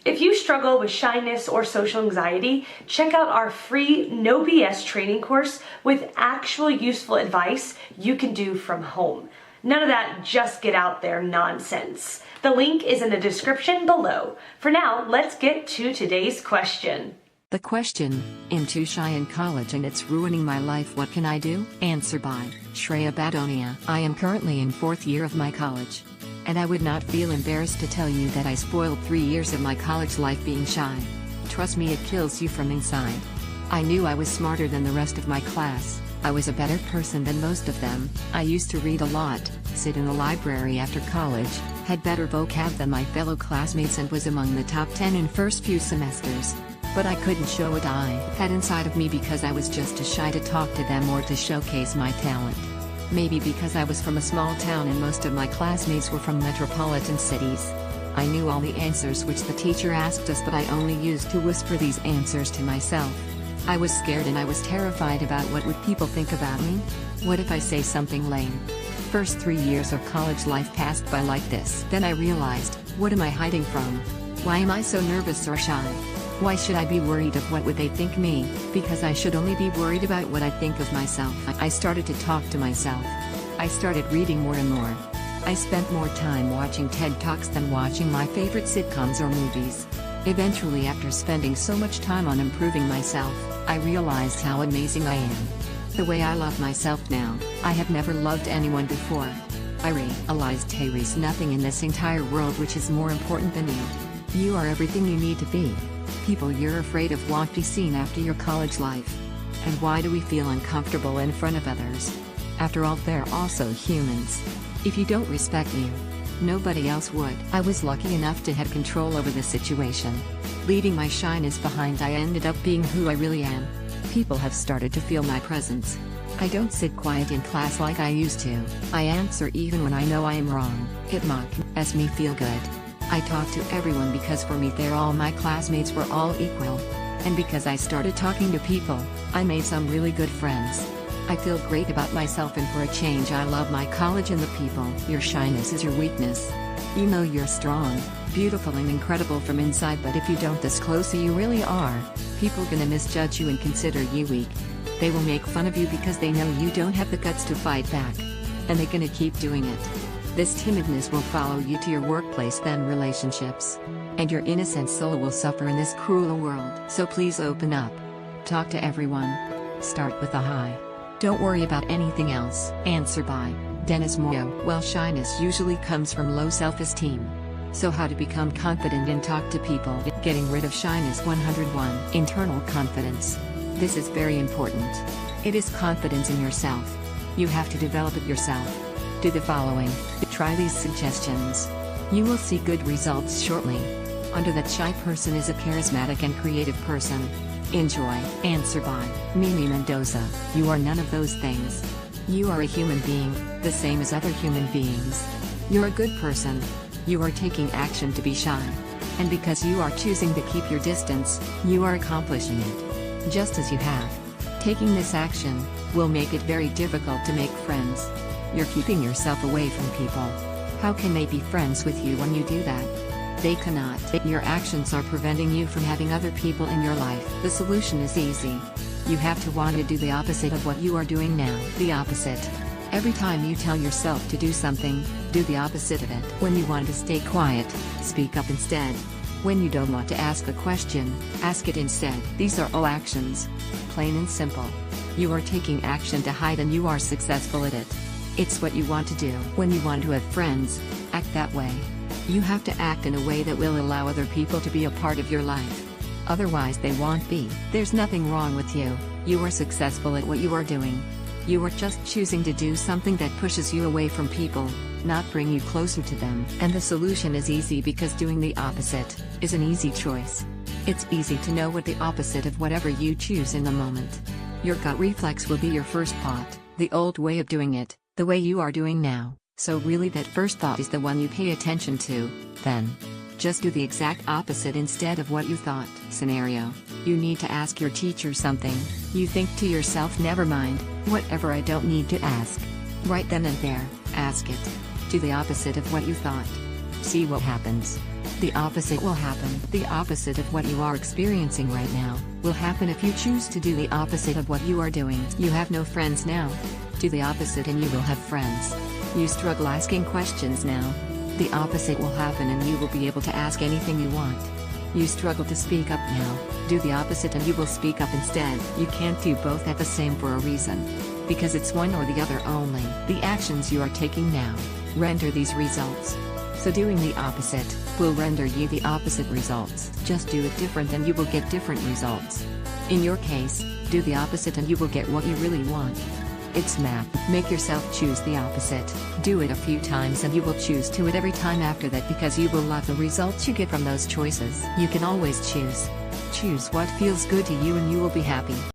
If you struggle with shyness or social anxiety, check out our free No BS training course with actual useful advice you can do from home. None of that just get out there nonsense. The link is in the description below. For now, let's get to today's question. The question, I'm too shy in college and it's ruining my life, what can I do? Answer by Shreya Badonia. I am currently in 4th year of my college. And I would not feel embarrassed to tell you that I spoiled 3 years of my college life being shy. Trust me, it kills you from inside. I knew I was smarter than the rest of my class. I was a better person than most of them. I used to read a lot, sit in the library after college, had better vocab than my fellow classmates and was among the top 10 in first few semesters. But I couldn't show what I had inside of me because I was just too shy to talk to them or to showcase my talent. Maybe because I was from a small town and most of my classmates were from metropolitan cities. I knew all the answers which the teacher asked us, but I only used to whisper these answers to myself. I was scared and I was terrified about what would people think about me? What if I say something lame? First 3 years of college life passed by like this. Then I realized, what am I hiding from? Why am I so nervous or shy? Why should I be worried of what would they think me? Because I should only be worried about what I think of myself. I started to talk to myself. I started reading more and more. I spent more time watching TED Talks than watching my favorite sitcoms or movies. Eventually, after spending so much time on improving myself, I realized how amazing I am. The way I love myself now, I have never loved anyone before. I realized there is nothing in this entire world which is more important than you. You are everything you need to be. People you're afraid of won't be seen after your college life. And why do we feel uncomfortable in front of others? After all, they're also humans. If you don't respect you, nobody else would. I was lucky enough to have control over the situation. Leaving my shyness behind, I ended up being who I really am. People have started to feel my presence. I don't sit quiet in class like I used to. I answer even when I know I am wrong. It makes me feel good. I talk to everyone because for me all my classmates were all equal. And because I started talking to people, I made some really good friends. I feel great about myself, and for a change I love my college and the people. Your shyness is your weakness. You know you're strong, beautiful and incredible from inside, but if you don't disclose who you really are, people gonna misjudge you and consider you weak. They will make fun of you because they know you don't have the guts to fight back. And they're gonna keep doing it. This timidness will follow you to your workplace, then relationships. And your innocent soul will suffer in this cruel world. So please open up. Talk to everyone. Start with a hi. Don't worry about anything else. Answer by Dennis Moyo. Well, shyness usually comes from low self-esteem. So how to become confident and talk to people? Getting rid of shyness. 101. Internal confidence. This is very important. It is confidence in yourself. You have to develop it yourself. Do the following. Try these suggestions. You will see good results shortly. Under that shy person is a charismatic and creative person. Enjoy. Answer by Mimi Mendoza. You are none of those things. You are a human being, the same as other human beings. You're a good person. You are taking action to be shy. And because you are choosing to keep your distance, you are accomplishing it. Just as you have. Taking this action will make it very difficult to make friends. You're keeping yourself away from people. How can they be friends with you when you do that? They cannot. Your actions are preventing you from having other people in your life. The solution is easy. You have to want to do the opposite of what you are doing now. The opposite. Every time you tell yourself to do something, do the opposite of it. When you want to stay quiet, speak up instead. When you don't want to ask a question, ask it instead. These are all actions. Plain and simple. You are taking action to hide and you are successful at it. It's what you want to do. When you want to have friends, act that way. You have to act in a way that will allow other people to be a part of your life. Otherwise they won't be. There's nothing wrong with you. You are successful at what you are doing. You are just choosing to do something that pushes you away from people, not bring you closer to them. And the solution is easy because doing the opposite is an easy choice. It's easy to know what the opposite of whatever you choose in the moment. Your gut reflex will be your first thought, the old way of doing it, the way you are doing now. So really that first thought is the one you pay attention to, then. Just do the exact opposite instead of what you thought. Scenario. You need to ask your teacher something. You think to yourself, never mind, whatever, I don't need to ask. Right then and there, ask it. Do the opposite of what you thought. See what happens. The opposite will happen. The opposite of what you are experiencing right now will happen if you choose to do the opposite of what you are doing. You have no friends now. Do the opposite and you will have friends. You struggle asking questions now. The opposite will happen and you will be able to ask anything you want. You struggle to speak up now. Do the opposite and you will speak up instead. You can't do both at the same for a reason. Because it's one or the other only. The actions you are taking now render these results. So doing the opposite will render you the opposite results. Just do it different and you will get different results. In your case, do the opposite and you will get what you really want. It's math. Make yourself choose the opposite. Do it a few times and you will choose to it every time after that because you will love the results you get from those choices. You can always choose. Choose what feels good to you and you will be happy.